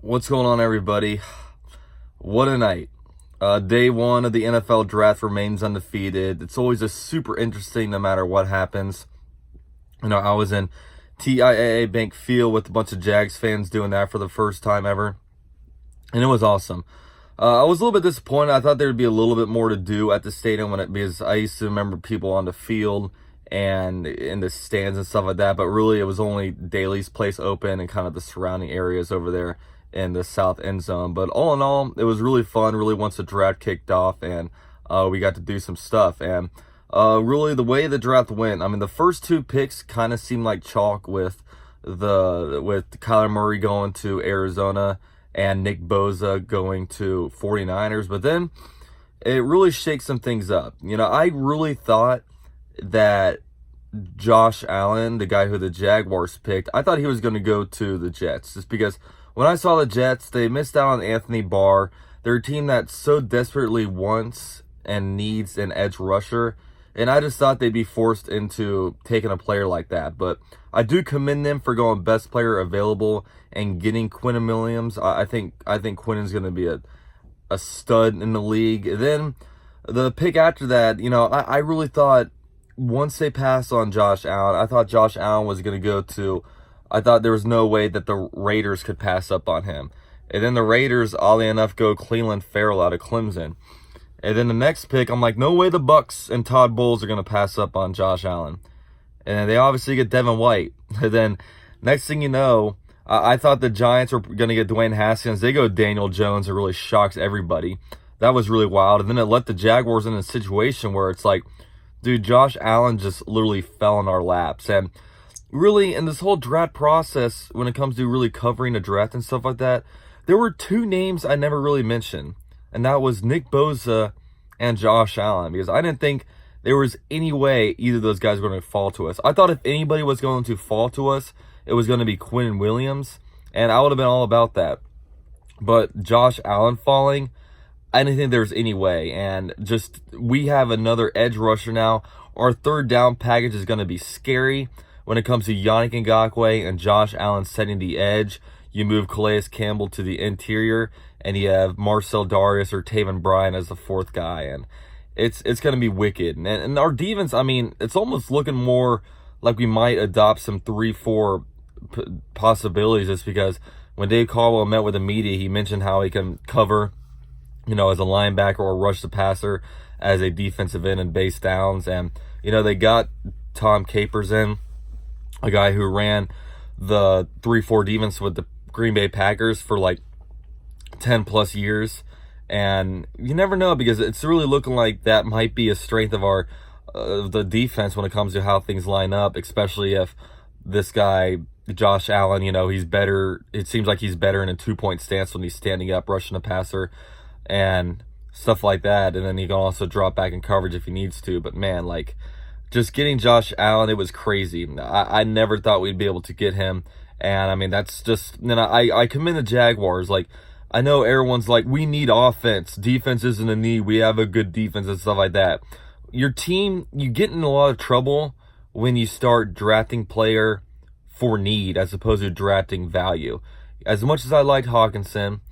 What's going on, everybody? What a night. Day one of the NFL draft remains undefeated. It's always a super interesting no matter what happens. I was in TIAA Bank Field with a bunch of Jags fans doing that for the first time ever, and it was awesome. I was a little bit disappointed. I thought there would be a little bit more to do at the stadium because I used to remember people on the field and in the stands and stuff like that, but really it was only Daly's place open and kind of the surrounding areas over there in the south end zone. But all in all, it was really fun, really once the draft kicked off, and we got to do some stuff. And really the way the draft went, I mean, the first two picks kind of seemed like chalk with Kyler Murray going to Arizona and Nick Bosa going to 49ers. But then it really shakes some things up. I really thought that Josh Allen, the guy who the Jaguars picked, I thought he was going to go to the Jets, just because when I saw the Jets, they missed out on Anthony Barr. They're a team that so desperately wants and needs an edge rusher, and I just thought they'd be forced into taking a player like that. But I do commend them for going best player available and getting Quinnen Williams. I think Quinnen's going to be a stud in the league. And then the pick after that, I really thought once they passed on Josh Allen, I thought Josh Allen was going to go to, I thought there was no way that the Raiders could pass up on him. And then the Raiders, oddly enough, go Cleveland Farrell out of Clemson. And then the next pick, I'm like, no way the Bucks and Todd Bowles are going to pass up on Josh Allen. And they obviously get Devin White. And then next thing you know, I thought the Giants were going to get Dwayne Haskins. They go Daniel Jones. It really shocks everybody. That was really wild. And then it let the Jaguars in a situation where it's like, dude, Josh Allen just literally fell in our laps. And really, in this whole draft process, when it comes to really covering the draft and stuff like that, there were two names I never really mentioned. And that was Nick Bosa and Josh Allen, because I didn't think there was any way either of those guys were going to fall to us. I thought if anybody was going to fall to us, it was going to be Quinnen Williams, and I would have been all about that. But Josh Allen falling, I didn't think there was any way. And just, we have another edge rusher now. Our third down package is going to be scary when it comes to Yannick Ngakoue and Josh Allen setting the edge. You move Calais Campbell to the interior, and you have Marcel Darius or Taven Bryan as the fourth guy, and it's going to be wicked. And our defense, I mean, it's almost looking more like we might adopt some 3-4 possibilities, just because when Dave Caldwell met with the media, he mentioned how he can cover, as a linebacker or rush the passer as a defensive end and base downs. And, they got Tom Capers in, a guy who ran the 3-4 defense with the Green Bay Packers for like 10 plus years, and you never know, because it's really looking like that might be a strength of our the defense when it comes to how things line up, especially if this guy Josh Allen, he's better. It seems like he's better in a 2-point stance when he's standing up, rushing a passer, and stuff like that. And then he can also drop back in coverage if he needs to. But man, like, just getting Josh Allen, it was crazy. I never thought we'd be able to get him. And I mean, that's just, then I commend the Jaguars. Like, I know everyone's like, we need offense. Defense isn't a need. We have a good defense and stuff like that. Your team, you get in a lot of trouble when you start drafting player for need as opposed to drafting value. As much as I liked Hawkinson,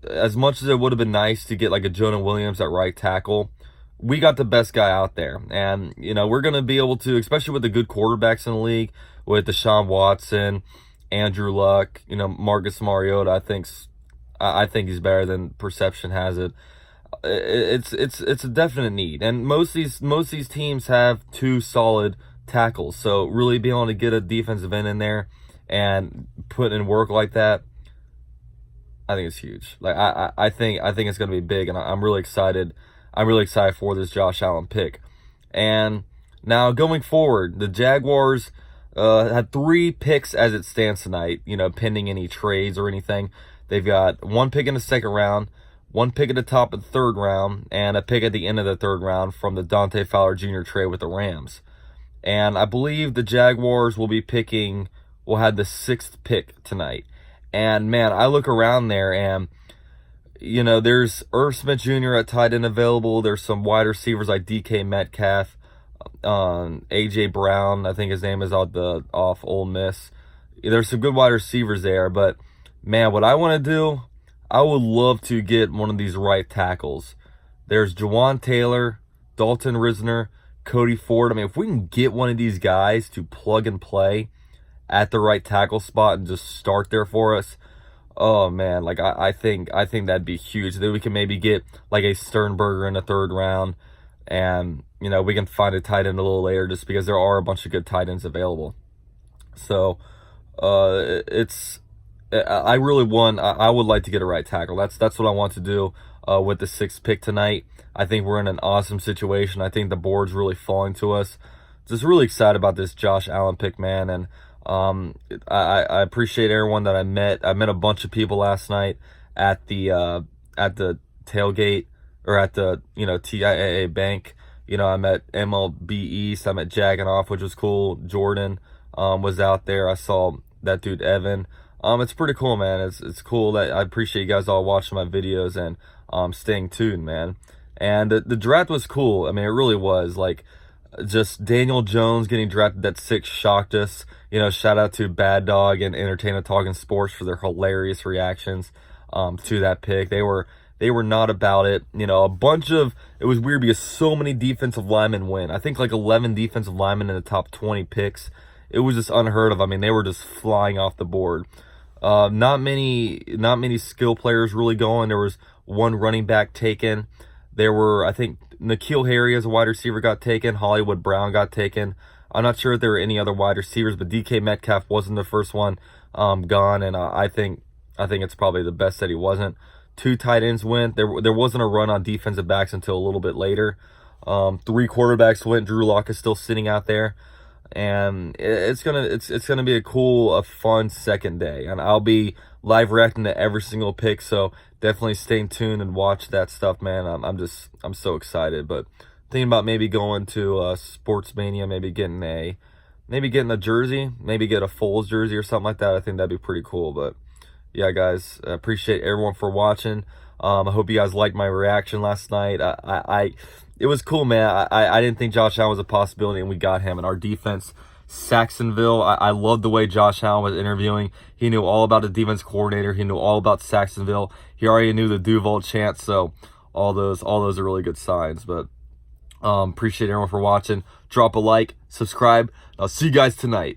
as much as it would have been nice to get like a Jonah Williams at right tackle, we got the best guy out there. And, we're going to be able to, especially with the good quarterbacks in the league, with Deshaun Watson, Andrew Luck, Marcus Mariota, I think he's better than perception has it. It's a definite need. And most of these teams have two solid tackles. So really being able to get a defensive end in there and put in work like that, I think it's huge. Like, I think it's going to be big, and I'm really excited. I'm really excited for this Josh Allen pick. And now going forward, the Jaguars had 3 picks as it stands tonight, pending any trades or anything. They've got 1 pick in the second round, 1 pick at the top of the third round, and a pick at the end of the third round from the Dante Fowler Jr. trade with the Rams. And I believe the Jaguars will have the 6th pick tonight. And man, I look around there and, there's Irv Smith Jr. at tight end available. There's some wide receivers like DK Metcalf, A.J. Brown, I think his name is off Ole Miss. There's some good wide receivers there, but Man, what I want to do, I would love to get one of these right tackles. There's Jawan Taylor, Dalton Risner, Cody Ford. I mean, if we can get one of these guys to plug and play at the right tackle spot and just start there for us, oh man, like I think that'd be huge. Then we can maybe get like a Sternberger in the third round, and we can find a tight end a little later, just because there are a bunch of good tight ends available. So it's I really want. I would like to get a right tackle. That's what I want to do with the 6th pick tonight. I think we're in an awesome situation. I think the board's really falling to us. Just really excited about this Josh Allen pick, man. And I appreciate everyone that I met. I met a bunch of people last night at the tailgate, or at the TIAA bank. I met MLB East. I met Jagging Off, which was cool. Jordan was out there. I saw that dude Evan. It's pretty cool, man. It's cool that I appreciate you guys all watching my videos and staying tuned, man. And the draft was cool. I mean, it really was. Like, just Daniel Jones getting drafted at 6 shocked us. Shout out to Bad Dog and Entertainment Talking Sports for their hilarious reactions to that pick. They were not about it. It was weird because so many defensive linemen went. I think like 11 defensive linemen in the top 20 picks. It was just unheard of. I mean, they were just flying off the board. Not many skill players really going. There was one running back taken. There were, I think, N'Keal Harry as a wide receiver got taken. Hollywood Brown got taken. I'm not sure if there were any other wide receivers, but DK Metcalf wasn't the first one gone, and I think it's probably the best that he wasn't. 2 tight ends went. There wasn't a run on defensive backs until a little bit later. 3 quarterbacks went. Drew Lock is still sitting out there. And it's gonna be a fun second day, and I'll be live reacting to every single pick. So definitely stay tuned and watch that stuff, man. I'm so excited. But thinking about maybe going to Sports Mania, maybe getting a jersey, maybe get a Foles jersey or something like that. I think that'd be pretty cool. But yeah, guys, I appreciate everyone for watching. I hope you guys liked my reaction last night. It was cool, man. I didn't think Josh Allen was a possibility, and we got him. And our defense, Saxonville, I loved the way Josh Allen was interviewing. He knew all about the defense coordinator. He knew all about Saxonville. He already knew the Duval chant. So all those are really good signs. But appreciate everyone for watching. Drop a like, subscribe. I'll see you guys tonight.